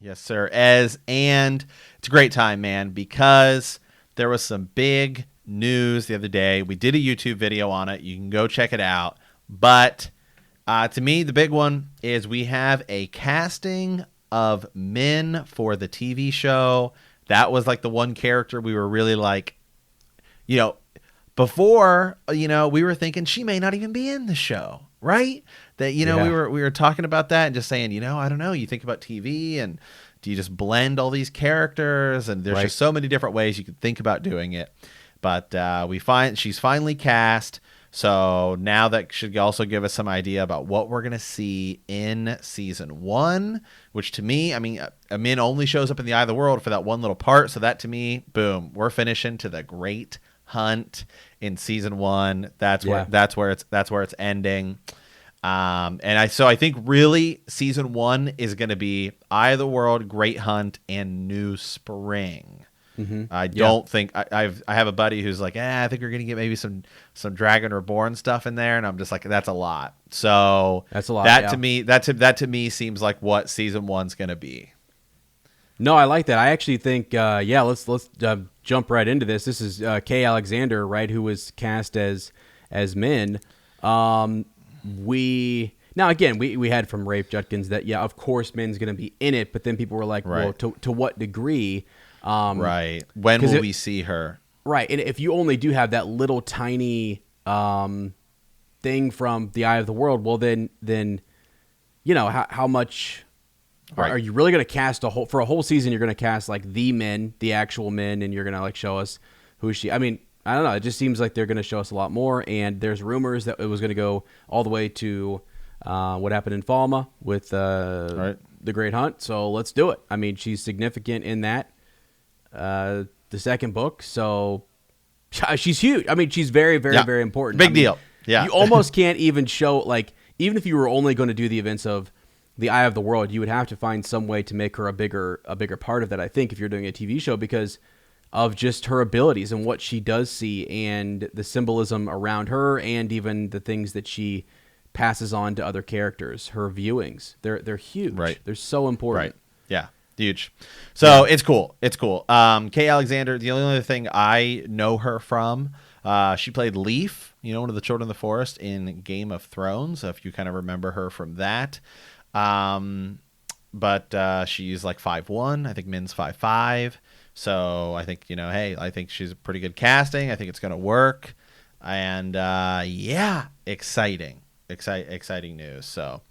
Yes, sir. And it's a great time, man, because there was some big news the other day. We did a YouTube video on it. You can go check it out. But to me, the big one is we have a casting of Min for the TV show. That was like the one character we were really like, before, we were thinking she may not even be in the show, right? That, Yeah. we were talking about that and just saying, I don't know, you think about TV and do you just blend all these characters? And there's just so many different ways you could think about doing it. But she's finally cast. So now that should also give us some idea about what we're going to see in season 1, which to me, Min only shows up in the Eye of the World for that one little part. So that to me, boom, we're finishing to the Great Hunt in season 1. That's where it's ending. I think really season 1 is going to be Eye of the World, Great Hunt, and New Spring. Mm-hmm. I don't think I have a buddy who's like, I think we're going to get maybe some Dragon Reborn stuff in there, and I'm just like, that's a lot. So that's a lot. That to me seems like what season 1's going to be. No, I like that. I actually think, let's jump right into this. This is Kay Alexander, right, who was cast as Min. We had from Rafe Judkins that, of course, Min's going to be in it, but then people were like, well, to what degree? Right. When will we see her? Right. And if you only do have that little tiny thing from the Eye of the World, well, then how much are you really going to cast for a whole season? You're going to cast like the actual Min, and you're going to like show us who she. I mean, I don't know. It just seems like they're going to show us a lot more. And there's rumors that it was going to go all the way to what happened in Falma with the Great Hunt. So let's do it. I mean, she's significant in that. The second book, so she's huge. I mean, she's very, very, very important. Big deal. Yeah, you almost can't even show, like, even if you were only going to do the events of the Eye of the World, you would have to find some way to make her a bigger part of that. I think if you're doing a TV show, because of just her abilities and what she does see and the symbolism around her, and even the things that she passes on to other characters. Her viewings, they're huge. Right, they're so important. Right. Yeah. Huge. So it's cool. It's cool. Kay Alexander, the only other thing I know her from, she played Leaf, one of the children of the forest in Game of Thrones, if you kind of remember her from that. But she's like 5'1". I think Min's 5'5". So I think, I think she's a pretty good casting. I think it's going to work. And exciting news. So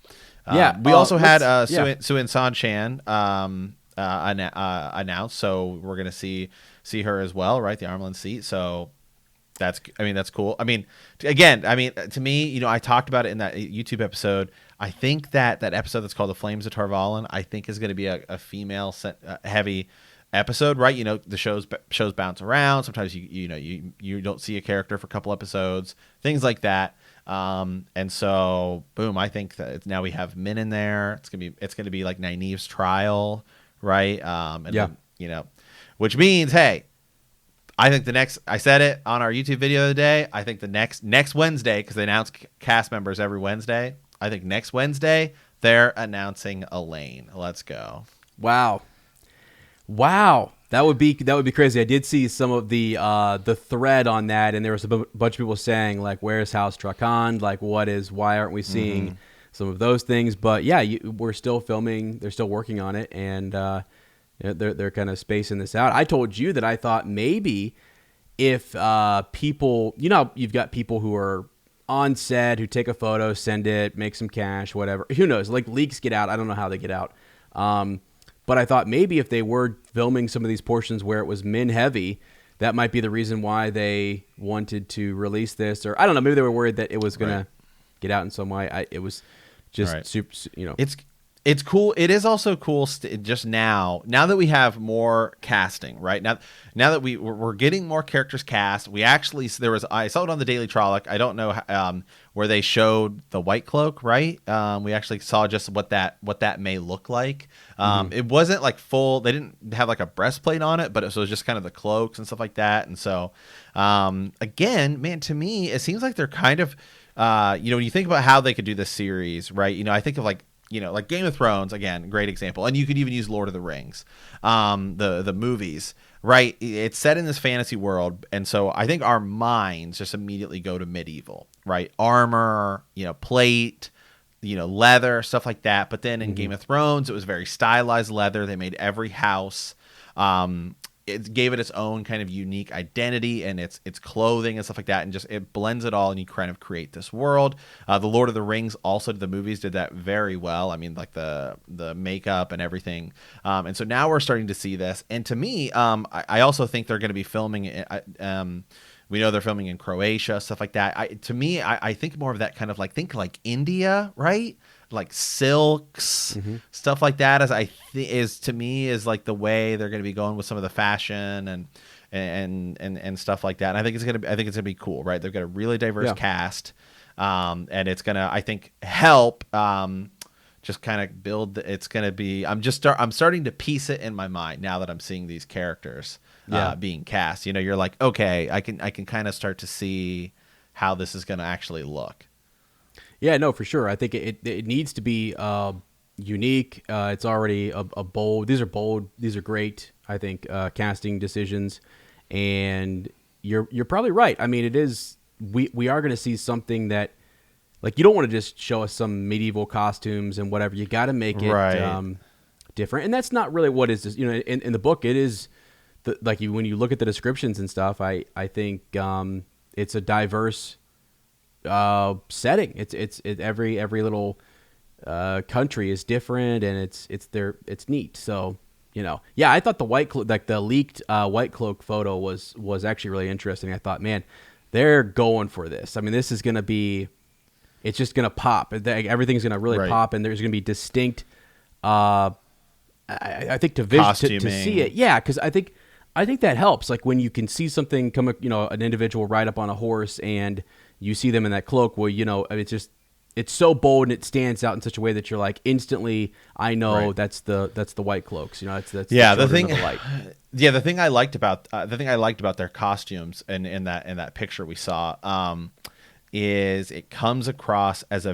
we also had Siuan Sanche announced, so we're gonna see her as well, right? The Armland seat. So that's cool. I mean, to me, I talked about it in that YouTube episode. I think that episode that's called The Flames of Tarvalin, I think is going to be a female heavy episode, right? The shows bounce around. Sometimes you don't see a character for a couple episodes, things like that. And so boom, I think that now we have Min in there. It's gonna be like Nynaeve's trial, right? Then, which means, hey, I think I said it on our YouTube video the other day. I think the next Wednesday, because they announce cast members every Wednesday. I think next Wednesday they're announcing Elaine. Let's go. Wow. That would be crazy. I did see some of the thread on that, and there was a bunch of people saying like, "Where's House Trakan? Like, why aren't we seeing some of those things?" But yeah, we're still filming. They're still working on it, and they're kind of spacing this out. I told you that I thought maybe if people, you've got people who are on set who take a photo, send it, make some cash, whatever. Who knows? Like leaks get out. I don't know how they get out. But I thought maybe if they were filming some of these portions where it was Min heavy, that might be the reason why they wanted to release this. Or I don't know, maybe they were worried that it was going to get out in some way. It was just super, It's cool. It is also cool just now that we have more casting, right? Now that we're getting more characters cast, I saw it on the Daily Trolloc. I don't know where they showed the Whitecloak, right? We actually saw just what that may look like. It wasn't like full. They didn't have like a breastplate on it, but it was just kind of the cloaks and stuff like that. And so, again, man, to me, it seems like they're kind of, when you think about how they could do this series, right? I think of like like Game of Thrones, again, great example. And you could even use Lord of the Rings, the movies, right? It's set in this fantasy world. And so I think our minds just immediately go to medieval, right? Armor, plate, leather, stuff like that. But then in Game of Thrones, it was very stylized leather. They made every house. It gave it its own kind of unique identity and its clothing and stuff like that, and just it blends it all, and you kind of create this world. The Lord of the Rings, also the movies, did that very well. I mean, like the makeup and everything. And so now we're starting to see this. And to me, I also think they're going to be filming. We know they're filming in Croatia, stuff like that. I think more of that kind of think like India, right? Like silks, stuff like that, is to me is like the way they're going to be going with some of the fashion and stuff like that. And I think it's gonna be cool, right? They've got a really diverse cast, and it's gonna, I think, help just kind of build. It's gonna be. I'm starting to piece it in my mind now that I'm seeing these characters being cast. You're like, okay, I can kind of start to see how this is gonna actually look. Yeah, no, for sure. I think it needs to be unique. It's already a bold. These are bold. These are great, I think, casting decisions. And you're probably right. I mean, it is. We are going to see something that, like, you don't want to just show us some medieval costumes and whatever. You got to make it different. And that's not really what is. In the book, it is. When you look at the descriptions and stuff, I think it's a diverse setting. It's every little country is different, and it's neat. So I thought the the leaked Whitecloak photo was actually really interesting. I thought, man, they're going for this. I mean, this is gonna be, it's just gonna pop. Everything's gonna really pop, and there's gonna be distinct. I think to see it, because I think that helps. Like when you can see something come, an individual ride up on a horse and you see them in that cloak. Well, it's so bold and it stands out in such a way that you're like instantly, I know that's the Whitecloaks. That's the thing. Of the light. Yeah, the thing I liked about their costumes and in that picture we saw is it comes across as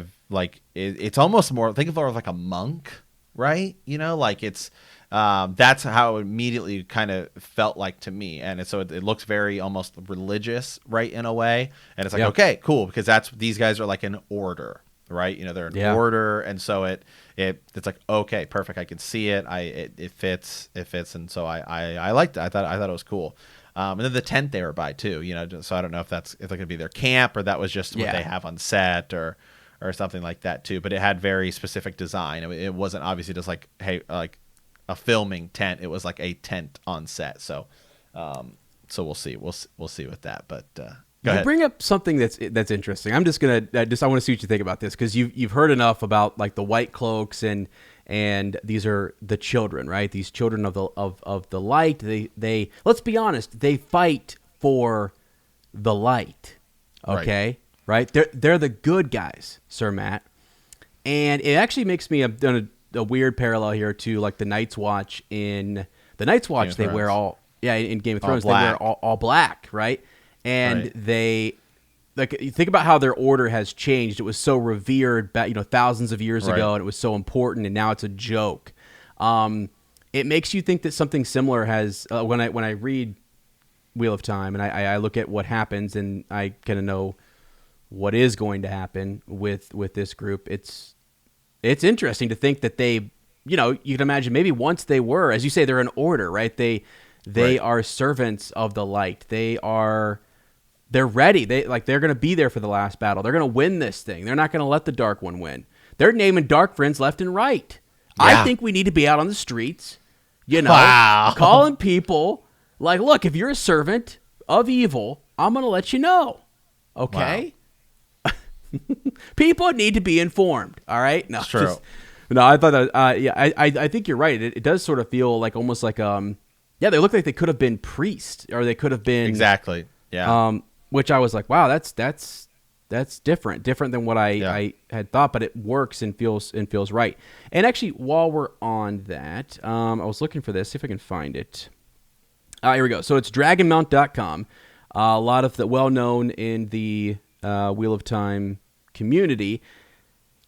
it's almost more, think of it like a monk, right? It's. That's how it immediately kind of felt like to me. And so it looks very almost religious, right, in a way. And it's like, okay, cool, because these guys are like an order, right? They're an order. And so it's like, okay, perfect. I can see it. It fits. And so I liked it. I thought it was cool. And then the tent they were by too, so I don't know if they're going to be their camp or that was just what they have on set or something like that too. But it had very specific design. It wasn't obviously just like, hey, like a filming tent. It was like a tent on set. So we'll see. We'll see with that. But go ahead. Bring up something that's interesting. I'm just gonna I want to see what you think about this, because you've heard enough about like the Whitecloaks and these are the children, right? These children of the light. They let's be honest. They fight for the light. Okay, right? They're the good guys, Sir Matt. And it actually makes me a weird parallel here to like the Night's Watch. In the Night's Watch, they wear in Game of Thrones they wear all black, right? And they you think about how their order has changed. It was so revered back, thousands of years ago, and it was so important, and now it's a joke. It makes you think that something similar has when I read Wheel of Time and I look at what happens, and I kind of know what is going to happen with this group. It's interesting to think that they, you can imagine maybe once they were, as you say, they're an order, right? They are servants of the light. They're ready. They're going to be there for the last battle. They're going to win this thing. They're not going to let the Dark One win. They're naming Dark Friends left and right. Yeah. I think we need to be out on the streets, calling people like, look, if you're a servant of evil, I'm going to let you know. Okay. Wow. People need to be informed. All right. No, it's true. I thought that. I think you're right. It does sort of feel like almost like they look like they could have been priests, or they could have been exactly. Yeah. Which I was like, wow, that's different than what I had thought, but it works and feels right. And actually, while we're on that, I was looking for this. See if I can find it. Here we go. So it's dragonmount.com. A lot of the well known in the Wheel of Time community.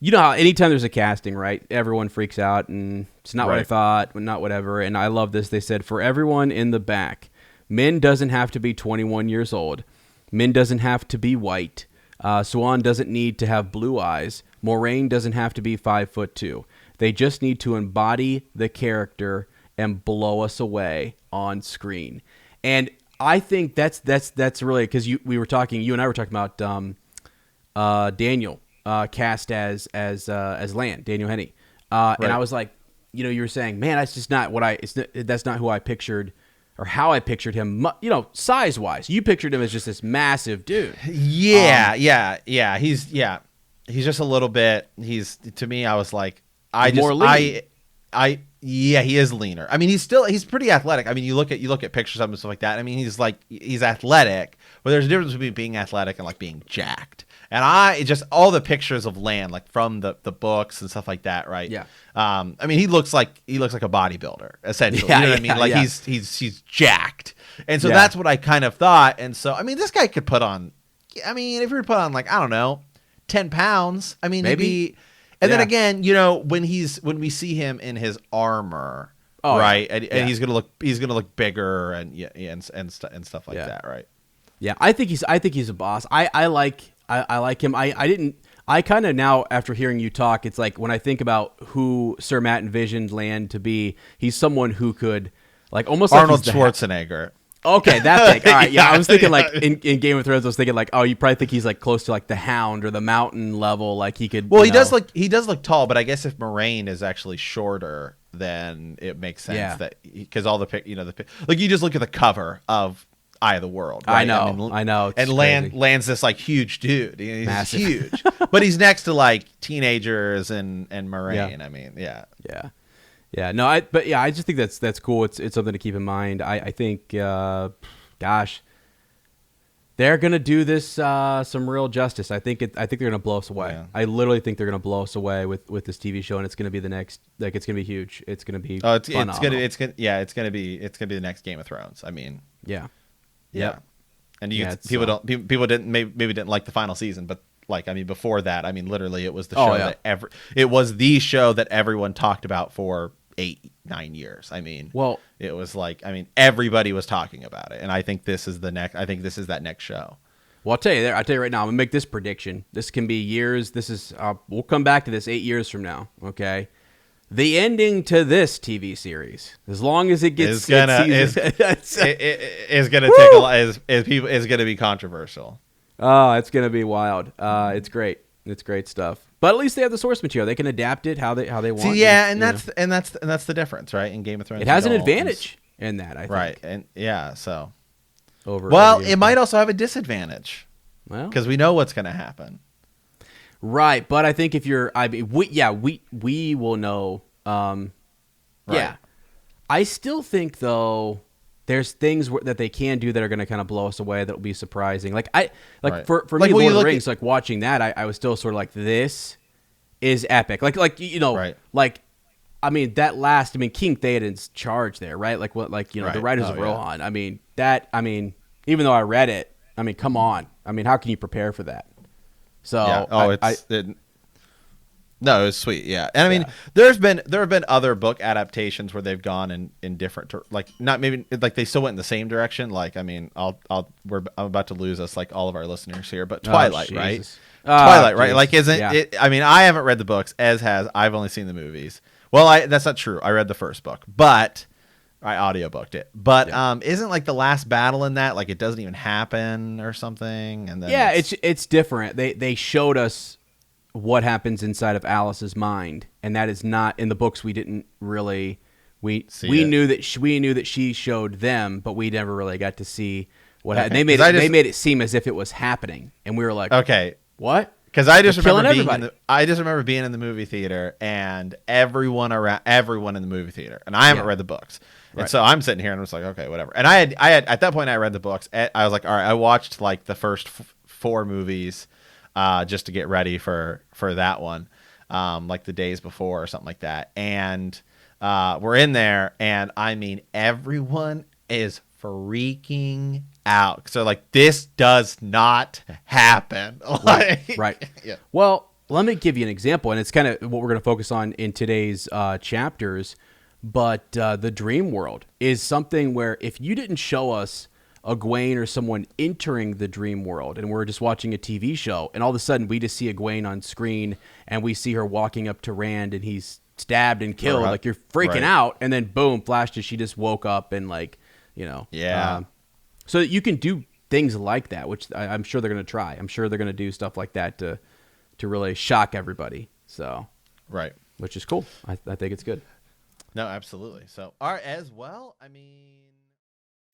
you know how anytime there's a casting, right, everyone freaks out and it's not what I Right. thought, not whatever. And I love this. They said, for everyone in the back, Min doesn't have to be 21 years old. Min doesn't have to be white. Siuan doesn't need to have blue eyes. Moraine doesn't have to be 5'2". They just need to embody the character and blow us away on screen. And I think that's really, because you and I were talking about Daniel cast as Lan, Daniel Henney, and I was like, you were saying, man, that's just not that's not who I pictured or how I pictured him. Size wise, you pictured him as just this massive dude. Yeah. He's just a little bit. To me, I was like, more lean. he is leaner. I mean, he's pretty athletic. I mean, you look at pictures of him and stuff like that. I mean, he's athletic, but there's a difference between being athletic and like being jacked. And all the pictures of Lan, like from the books and stuff like that, right? Yeah. I mean, he looks like a bodybuilder essentially. Yeah, you know what I mean? Like yeah. he's jacked, and so that's what I kind of thought. And so I mean, this guy could put on. I mean, if he were to put on like, I don't know, 10 pounds. I mean, maybe. And then again, when we see him in his armor, right, and he's gonna look bigger and stuff like that, right? Yeah, I think he's a boss. I like him. I kind of now, after hearing you talk, it's like when I think about who Sir Matt envisioned Lan to be, he's someone who could like almost Arnold like Schwarzenegger. Okay, that thing. All right, yeah. I was thinking like in Game of Thrones. I was thinking like, oh, you probably think he's like close to like the Hound or the Mountain level. Like he could. Well, he does look tall, but I guess if Moraine is actually shorter, then it makes sense that because all the like you just look at the cover of Eye of the World. Right? I know. And Lan's this like huge dude. He's massive. Huge, but he's next to like teenagers and Moraine. Yeah. I mean, yeah. Yeah, no, I just think that's cool. It's something to keep in mind. I think, gosh, they're gonna do this some real justice. I think they're gonna blow us away. Yeah. I literally think they're gonna blow us away with this TV show, and it's gonna be the next. Like, it's gonna be huge. It's gonna be. It's gonna be the next Game of Thrones. I mean, yeah. And people didn't like the final season, but. Like, I mean, before that, I mean, literally, it was the show it was the show that everyone talked about for 8-9 years. I mean, it was like, I mean, everybody was talking about it, and I think this is that next show. Well, I'll tell you right now, I'm gonna make this prediction. This can be years. This is we'll come back to this 8 years from now. Okay, the ending to this TV series, as long as it gets, is gonna be controversial. Oh, it's gonna be wild. It's great. It's great stuff. But at least they have the source material. They can adapt it how they want. See, yeah, and that's the difference, right? In Game of Thrones, it has an advantage in that, I think. Right, and so over. It might also have a disadvantage. Well, because we know what's going to happen. Right, but I think if you're, we will know. Right. Yeah, I still think though. There's things that they can do that are going to kind of blow us away that will be surprising. For me, Lord of the Rings, like watching that, I was still sort of like, this is epic. Right. I mean, King Theoden's charge there, right? Like the Riders of Rohan. I mean, even though I read it, I mean, come on. I mean, how can you prepare for that? So no, it was sweet, yeah. And I mean, there have been other book adaptations where they've gone in different, like not maybe like they still went in the same direction. Like, I mean, I'm about to lose us like all of our listeners here, but Twilight, right? Twilight, right? Like, isn't it? I mean, I haven't read the books, I've only seen the movies. Well, that's not true. I read the first book, but I audiobooked it. But isn't like the last battle in that like it doesn't even happen or something? And then it's different. They showed us what happens inside of Alice's mind, and that is not in the books. We didn't really we knew that she showed them, but we never really got to see what happened. They made it seem as if it was happening, and we were like, okay, what? Because I just remember being in the movie theater and everyone in the movie theater, and I haven't read the books. Right. And so I'm sitting here and I was like, okay, whatever. And I had at that point I read the books. I was like, all right, I watched like the first 4 movies just to get ready for that one, like the days before or something like that. And we're in there, and I mean, everyone is freaking out. So like, this does not happen. Right. Yeah. Well, Let me give you an example, and it's kind of what we're going to focus on in today's chapters. But the dream world is something where if you didn't show us Egwene or someone entering the dream world, and we're just watching a TV show, and all of a sudden we just see Egwene on screen, and we see her walking up to Rand, and he's stabbed and killed, like you're freaking out, and then boom, flashes, she just woke up, and like, you know. Yeah. So you can do things like that, which I'm sure they're going to try. I'm sure they're going to do stuff like that to really shock everybody. So, right. Which is cool. I think it's good. No, absolutely. So, as well, I mean,